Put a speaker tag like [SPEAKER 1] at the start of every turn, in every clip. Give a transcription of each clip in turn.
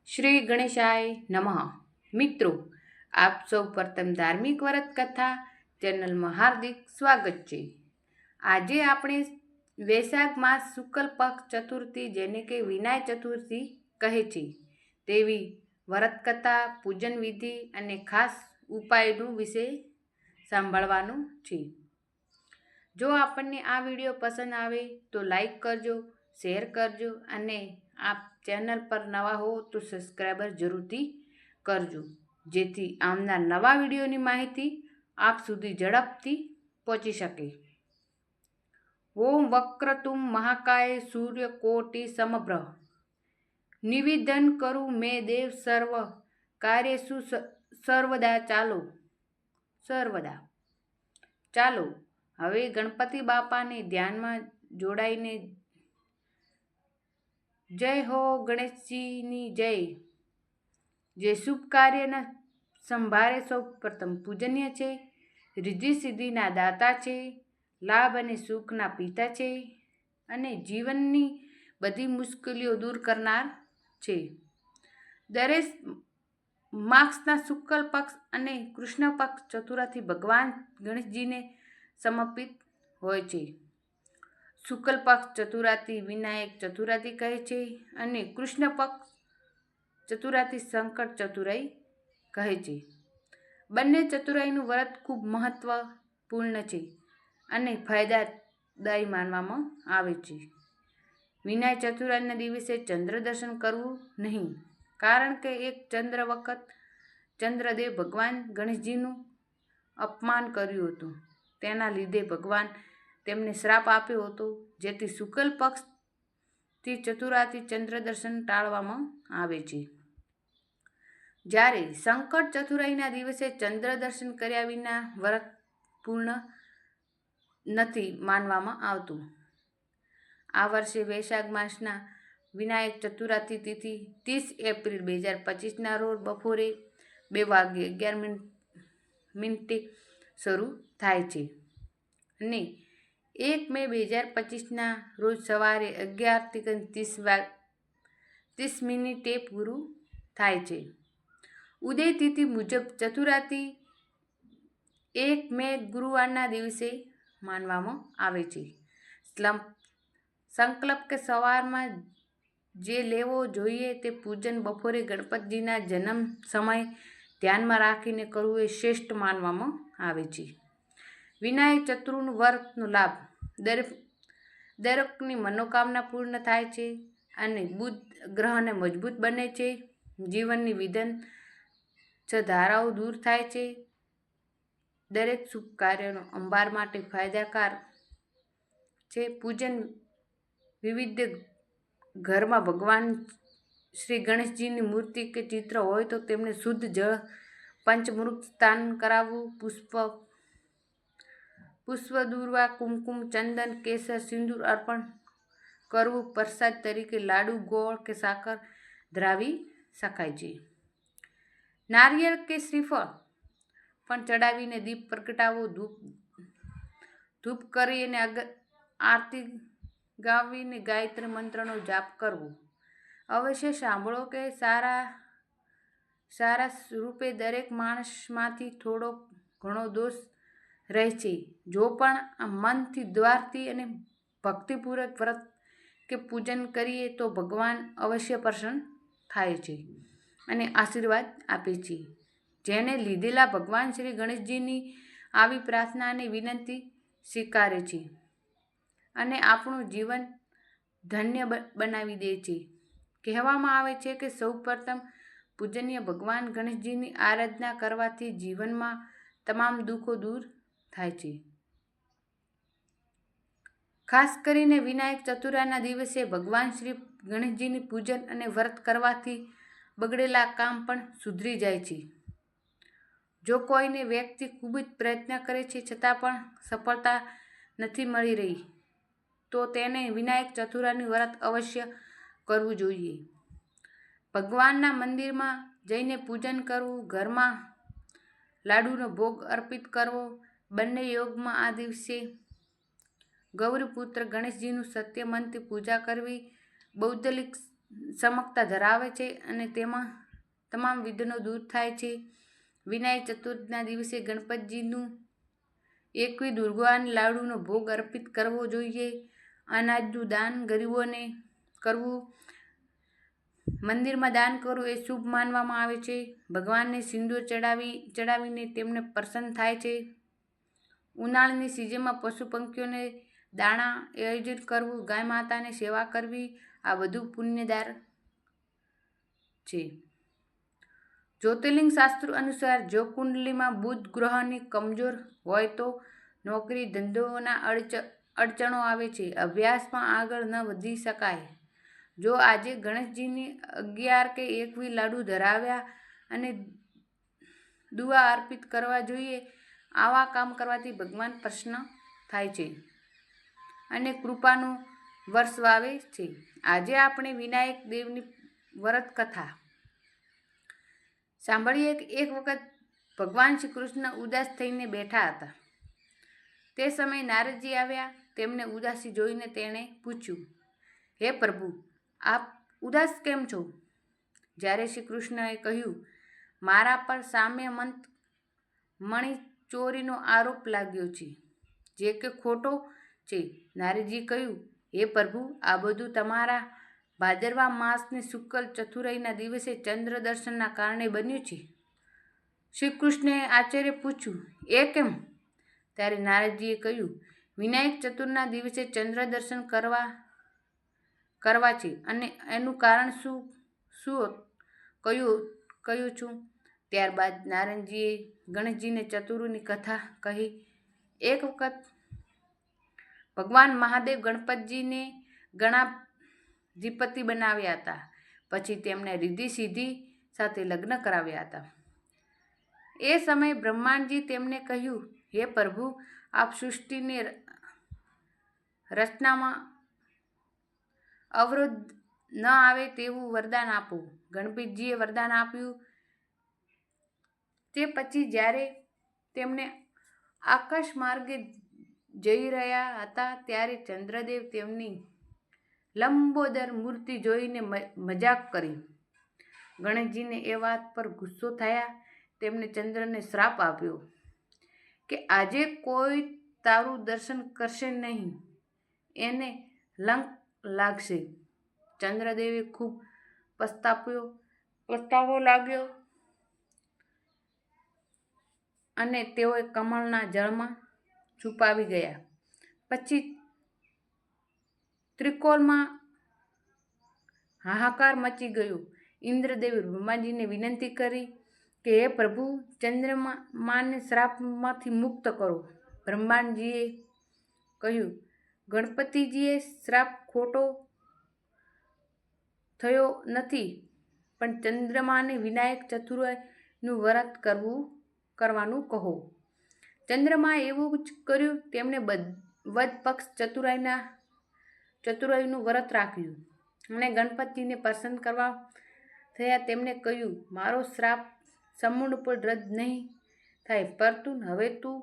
[SPEAKER 1] શ્રી ગણેશાય નમઃ. મિત્રો, આપ સૌ પ્રથમ ધાર્મિક વ્રત કથા ચેનલમાં હાર્દિક સ્વાગત છે. આજે આપણે વૈશાખ માસ શુક્લ પક્ષ ચતુર્થી, જેને કે વિનાયક ચતુર્થી કહે છે, તેવી વ્રત કથા, પૂજન વિધિ અને ખાસ ઉપાયનું વિશે સાંભળવાનું છે. જો આપણને આ વિડીયો પસંદ આવે તો લાઈક કરજો, શેર કરજો અને આપ ચેનલ પર નવા હો તો સબસ્ક્રાઈબર જરૂરથી કરજો, જેથી આવનાર નવા વિડીયોની માહિતી આપ સુધી ઝડપથી પહોંચી શકે. ઓમ વક્રતુમ મહાકાય સૂર્યકોટિ સમપ્રભ નિવેદન કરું મેં દેવ સર્વ કાર્યેષુ સર્વદા. ચાલો હવે ગણપતિ બાપાને ધ્યાનમાં જોડાઈને જય હો ગણેશજીની જય. જે શુભ કાર્યના સંભાળે સૌ પ્રથમ પૂજનીય છે, રિદ્ધિ સિદ્ધિના દાતા છે, લાભ અને સુખના પિતા છે અને જીવનની બધી મુશ્કેલીઓ દૂર કરનાર છે. દરેક માસના શુક્લ પક્ષ અને કૃષ્ણ પક્ષ ચતુર્થી ભગવાન ગણેશજીને સમર્પિત હોય છે. શુક્લ પક્ષ ચતુર્થી વિનાયક ચતુર્થી કહે છે અને કૃષ્ણ પક્ષ ચતુર્થી સંકટ ચતુરાઈ કહે છે. બંને ચતુરાઈનું વ્રત ખૂબ મહત્વપૂર્ણ છે અને ફાયદાદાયી માનવામાં આવે છે. વિનાયક ચતુર્થીના દિવસે ચંદ્ર દર્શન કરવું નહીં, કારણ કે એક ચંદ્ર વખત ચંદ્રદેવ ભગવાન ગણેશજીનું અપમાન કર્યું હતું. તેના લીધે ભગવાન તેમને શ્રાપ આપ્યો હતો, જેથી શુક્લ પક્ષથી ચતુર્થી ચંદ્ર દર્શન ટાળવામાં આવે છે. જ્યારે સંકટ ચતુરાઈના દિવસે ચંદ્ર દર્શન કર્યા વિના વ્રત પૂર્ણ નથી માનવામાં આવતું. આ વર્ષે વૈશાખ માસના વિનાયક ચતુર્થી તિથિ 30 એપ્રિલ 2025ના રોજ બપોરે 2:11 શરૂ થાય છે અને 1 મે 2025ના રોજ સવારે 11:30 પૂરું થાય છે. ઉદય તિથિ મુજબ ચતુર્થી 1 મે ગુરુવારના દિવસે માનવામાં આવે છે. સંકલ્પ કે સવારમાં જે લેવો જોઈએ તે પૂજન બપોરે ગણપતિજીના જન્મ સમય ધ્યાનમાં રાખીને કરવું એ શ્રેષ્ઠ માનવામાં આવે છે. વિનાયક ચતુર્થનું વ્રતનો લાભ દરેકની મનોકામના પૂર્ણ થાય છે અને બુધ ગ્રહને મજબૂત બને છે. જીવનની વિઘ્ન ધારાઓ દૂર થાય છે. દરેક શુભ કાર્યનો અંબાર માટે ફાયદાકાર છે. પૂજન વિવિધ ઘરમાં ભગવાન શ્રી ગણેશજીની મૂર્તિ કે ચિત્ર હોય તો તેમને શુદ્ધ જળ પંચમૃત સ્નાન કરાવવું, પુષ્પ દૂર્વા, કુમકુમ, ચંદન, કેસર, સિંદૂર અર્પણ કરવું. પ્રસાદ તરીકે લાડુ, ગોળ કે સાકર ધરાવી શકાય છે. નારિયેળ કે શ્રીફળ પણ ચડાવીને દીપ પ્રગટાવો. ધૂપ કરીને આરતી ગાવીને ગાયત્રી મંત્રનો જાપ કરવો. અવશ્ય સાંભળો કે સારા રૂપે દરેક માણસમાંથી થોડો ઘણો દોષ રહે છે. જો પણ આ મનથી, દ્વારથી અને ભક્તિપૂર્વક વ્રત કે પૂજન કરીએ તો ભગવાન અવશ્ય પ્રસન્ન થાય છે અને આશીર્વાદ આપે છે. જેને લીધેલા ભગવાન શ્રી ગણેશજીની આવી પ્રાર્થના અને વિનંતી સ્વીકારે છે અને આપણું જીવન ધન્ય બનાવી દે છે. કહેવામાં આવે છે કે સૌ પ્રથમ પૂજનીય ભગવાન ગણેશજીની આરાધના કરવાથી જીવનમાં તમામ દુઃખો દૂર થાય છે. ખાસ કરીને વિનાયક ચતુર્થીના દિવસે ભગવાન શ્રી ગણેશજીની પૂજન અને વ્રત કરવાથી બગડેલા કામ પણ સુધરી જાય છે. જો કોઈને વ્યક્તિ ખૂબ જ પ્રયત્ન કરે છે છતાં પણ સફળતા નથી મળી રહી, તો તેને વિનાયક ચતુર્થીનું વ્રત અવશ્ય કરવું જોઈએ. ભગવાનના મંદિરમાં જઈને પૂજન કરવું, ઘરમાં લાડુનો ભોગ અર્પિત કરવો. બંને યોગમાં આ દિવસે ગૌરીપુત્ર ગણેશજીનું સત્ય મનથી પૂજા કરવી. બૌદ્ધિક સમકતા ધરાવે છે અને તેમાં તમામ વિઘ્નો દૂર થાય છે. વિનાયક ચતુર્થીના દિવસે ગણપતિજીનું એકવી દુર્ગા લાડુનો ભોગ અર્પિત કરવો જોઈએ. અનાજનું દાન ગરીબોને કરવું, મંદિરમાં દાન કરવું એ શુભ માનવામાં આવે છે. ભગવાનને સિંદૂર ચડાવીને તેમને પ્રસન્ન થાય છે. ઉનાળાની સિઝનમાં પશુ પંખીઓને દાણા આયોજન કરવું, ગાય માતાને સેવા કરવી, આ બધું પુણ્યદાર છે. જ્યોતિર્લિંગ શાસ્ત્રો અનુસાર જો કુંડલીમાં બુધ ગ્રહની કમજોર હોય તો નોકરી ધંધોના અડચણો આવે છે. અભ્યાસમાં આગળ ન વધી શકાય. જો આજે ગણેશજીની 11 કે 21 લાડુ ધરાવ્યા અને દુઆ અર્પિત કરવા જોઈએ. આવા કામ કરવાથી ભગવાન પ્રસન્ન થાય છે અને કૃપાનું વર્ષાવે છે. આજે આપણે વિનાયક દેવની વ્રત કથા સાંભળીએ. એક વખત ભગવાન શ્રી કૃષ્ણ ઉદાસ થઈને બેઠા હતા. તે સમયે નારદજી આવ્યા. તેમને ઉદાસી જોઈને તેણે પૂછ્યું, હે પ્રભુ, આપ ઉદાસ કેમ છો? જ્યારે શ્રી કૃષ્ણએ કહ્યું, મારા પર સામ્યમંત મણિ ચોરીનો આરોપ લાગ્યો છે, જે કે ખોટો છે. નારદજીએ કહ્યું, હે પ્રભુ, આ બધું તમારા ભાદરવા માસની શુક્લ ચતુરાઈના દિવસે ચંદ્ર દર્શનના કારણે બન્યું છે. શ્રી કૃષ્ણએ આશ્ચર્ય પૂછ્યું, એ કેમ? ત્યારે નારદજીએ કહ્યું, વિનાયક ચતુર્થના દિવસે ચંદ્ર દર્શન કરવા છે અને એનું કારણ શું કહ્યું છું. ત્યારબાદ નારદજીએ ગણેશજીને ચતુરની કથા કહી. એક વખત ભગવાન મહાદેવ ગણપતિજીને ગણાધિપતિ બનાવ્યા હતા. પછી તેમણે રિદ્ધિ સિદ્ધિ સાથે લગ્ન કરાવ્યા હતા. એ સમયે બ્રહ્માજી તેમને કહ્યું, હે પ્રભુ, આપ સૃષ્ટિની રચનામાં અવરોધ ન આવે તેવું વરદાન આપો. ગણપતિજીએ વરદાન આપ્યું. તે પછી જ્યારે તેમને આકાશ માર્ગે જઈ રહ્યા હતા ત્યારે ચંદ્રદેવ તેમની લંબોદર મૂર્તિ જોઈને મજાક કરી. ગણેશજીને એ વાત પર ગુસ્સો થયા. તેમણે ચંદ્રને શ્રાપ આપ્યો કે આજે કોઈ તારું દર્શન કરશે નહીં, એને લંક લાગશે. ચંદ્રદેવે ખૂબ પસ્તાવો લાગ્યો અને તેઓ કમળના જળમાં છુપાવી ગયા. પછી ત્રિકોલમાં હાહાકાર મચી ગયો. ઇન્દ્રદેવે બ્રહ્માજીને વિનંતી કરી કે હે પ્રભુ, ચંદ્રમાને શ્રાપમાંથી મુક્ત કરો. બ્રહ્માજીએ કહ્યું, ગણપતિજીએ શ્રાપ ખોટો થયો નથી, પણ ચંદ્રમાને વિનાયક ચતુરાઈનું વ્રત કરવાનું કહો. ચંદ્રમાએ એવું જ કર્યું. તેમણે વદ પક્ષ ચતુરાઈનું વ્રત રાખ્યું અને ગણપતિજીને પ્રસન્ન કરવા થયા. તેમણે કહ્યું, મારો શ્રાપ સંપૂર્ણપણે રદ નહીં થાય, પરંતુ હવે તું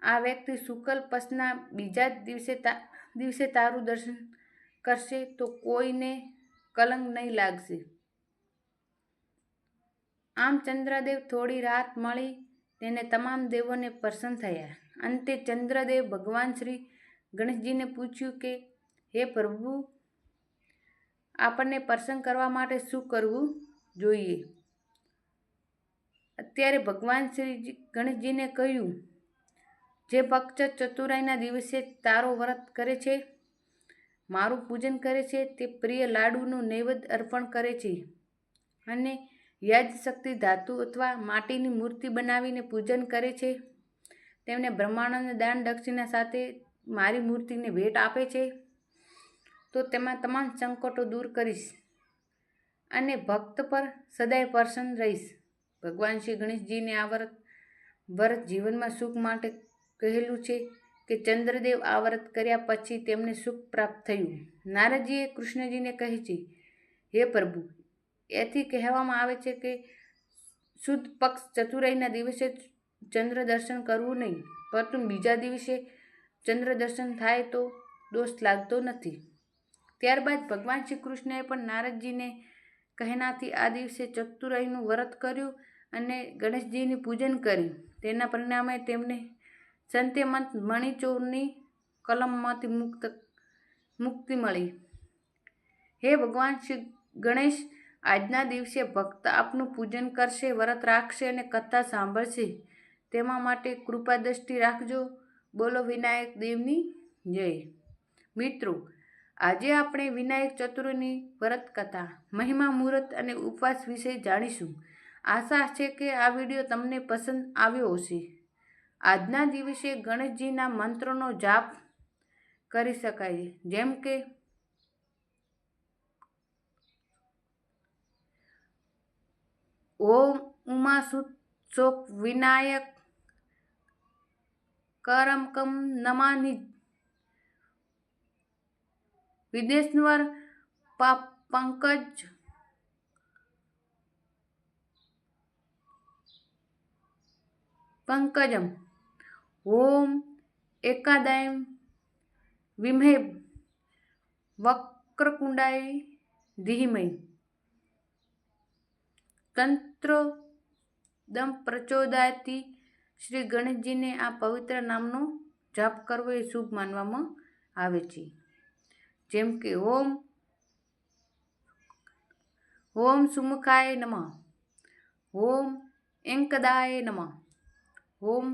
[SPEAKER 1] આ વ્યક્તિ શુક્લ પક્ષના બીજા દિવસે તારું દર્શન કરશે તો કોઈને કલંક નહીં લાગશે. આમ ચંદ્રદેવ થોડી રાહત મળી. તેને તમામ દેવોને પ્રસન્ન થયા. અંતે ચંદ્રદેવ ભગવાન શ્રી ગણેશજીને પૂછ્યું કે હે પ્રભુ, આપણને પ્રસન્ન કરવા માટે શું કરવું જોઈએ? અત્યારે ભગવાન શ્રી ગણેશજીને કહ્યું, જે ભક્ત ચતુરાઈના દિવસે તારો વ્રત કરે છે, મારું પૂજન કરે છે, તે પ્રિય લાડુનું નૈવેદ્ય અર્પણ કરે છે અને યજ્ઞશક્તિ ધાતુ અથવા માટીની મૂર્તિ બનાવીને પૂજન કરે છે, તેમને બ્રહ્માંડના દાન દક્ષિણા સાથે મારી મૂર્તિને ભેટ આપે છે, તો તેમાં તમામ સંકટો દૂર કરીશ અને ભક્ત પર સદાય પ્રસન્ન રહીશ. ભગવાન શ્રી ગણેશજીને આ વ્રત જીવનમાં સુખ માટે કહેલું છે કે ચંદ્રદેવ આ વ્રત કર્યા પછી તેમને સુખ પ્રાપ્ત થયું. નારદજીએ કૃષ્ણજીને કહે છે, હે પ્રભુ, એથી કહેવામાં આવે છે કે શુદ્ધ પક્ષ ચતુરાઈના દિવસે ચંદ્ર દર્શન કરવું નહીં, પરંતુ બીજા દિવસે ચંદ્ર દર્શન થાય તો દોષ લાગતો નથી. ત્યારબાદ ભગવાન શ્રી કૃષ્ણએ પણ નારદજીને કહેનાથી આ દિવસે ચતુરાઈનું વ્રત કર્યું અને ગણેશજીની પૂજન કર્યું. તેના પરિણામે તેમને સંત્યમંત મણિચોરની કલમમાંથી મુક્તિ મળી. હે ભગવાન શ્રી ગણેશ, આજના દિવસે ભક્ત આપનું પૂજન કરશે, વ્રત રાખશે અને કથા સાંભળશે તેમાં માટે કૃપા દ્રષ્ટિ રાખજો. બોલો વિનાયક દેવની જય. મિત્રો, આજે આપણે વિનાયક ચતુર્થીની વ્રત કથા, મહિમા, મુહૂર્ત અને ઉપવાસ વિશે જાણીશું. આશા છે કે આ વિડીયો તમને પસંદ આવ્યો હશે. આજના દિવસે ગણેશજીના મંત્રોનો જાપ કરી શકાય, જેમ કે ઓમ ઉમાસુત વિનાયક કરમકમ નમાનિ વિઘ્નેશ્વર પંકજમ ઓમ એકાદાય વિમહે વક્રકુંડાય ધીમહિ તંત્રોદમ પ્રચોદયાતિ. શ્રી ગણેશજીને આ પવિત્ર નામનો જાપ કરવો એ શુભ માનવામાં આવે છે, જેમ કે ઓમ સુમુખાય નમઃ, ઓમ એંકદાય નમઃ, ઓમ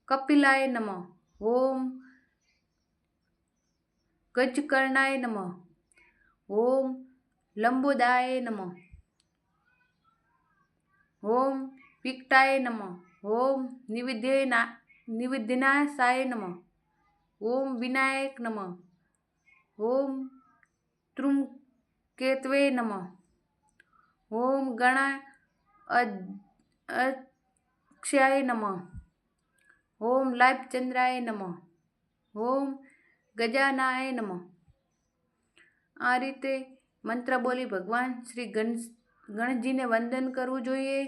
[SPEAKER 1] કપિલાય નમઃ, ઓમ ગજકર્ણાય નમઃ, ઓમ લંબોદાય નમઃ, ઓમ વિકટાય નમઃ, ઓમ નિવેદ્યનાશાય નમઃ, ઓમ વિનાયક નમઃ, ઓમ ધૂમકેતવે નમઃ, ઓમ ગણાધ્યક્ષાય નમઃ, ઓમ લાભચંદ્રાય નમઃ, ઓમ ગજાનાય નમઃ. આ રીતે મંત્ર બોલી ભગવાન શ્રી ગણેશજીને વંદન કરવું જોઈએ.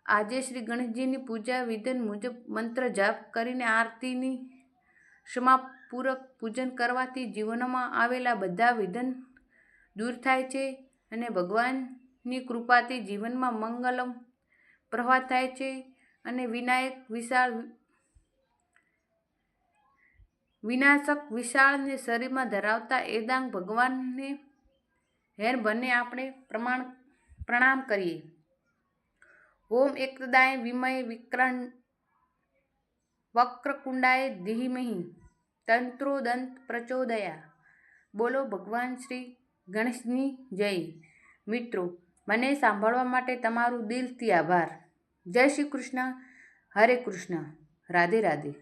[SPEAKER 1] આજે શ્રી ગણેશજીની પૂજા વિધાન મુજબ મંત્ર જાપ કરીને આરતીની સમાપૂર્વક પૂજન કરવાથી જીવનમાં આવેલા બધા વિઘ્ન દૂર થાય છે અને ભગવાનની કૃપાથી જીવનમાં મંગલમ પ્રવાહ થાય છે અને વિનાશક વિશાળ ને શરીરમાં ધરાવતા એદાંગ ભગવાનને હેર બંને આપણે પ્રણામ કરીએ. ઓમ એકદાય વિમય વક્રકુંડાય ધીમહિ તંત્રોદંત પ્રચોદયા. બોલો ભગવાન શ્રી ગણેશની જય. મિત્રો, મને સાંભળવા માટે તમારું દિલથી આભાર. જય શ્રી કૃષ્ણ. હરે કૃષ્ણ. રાધે રાધે.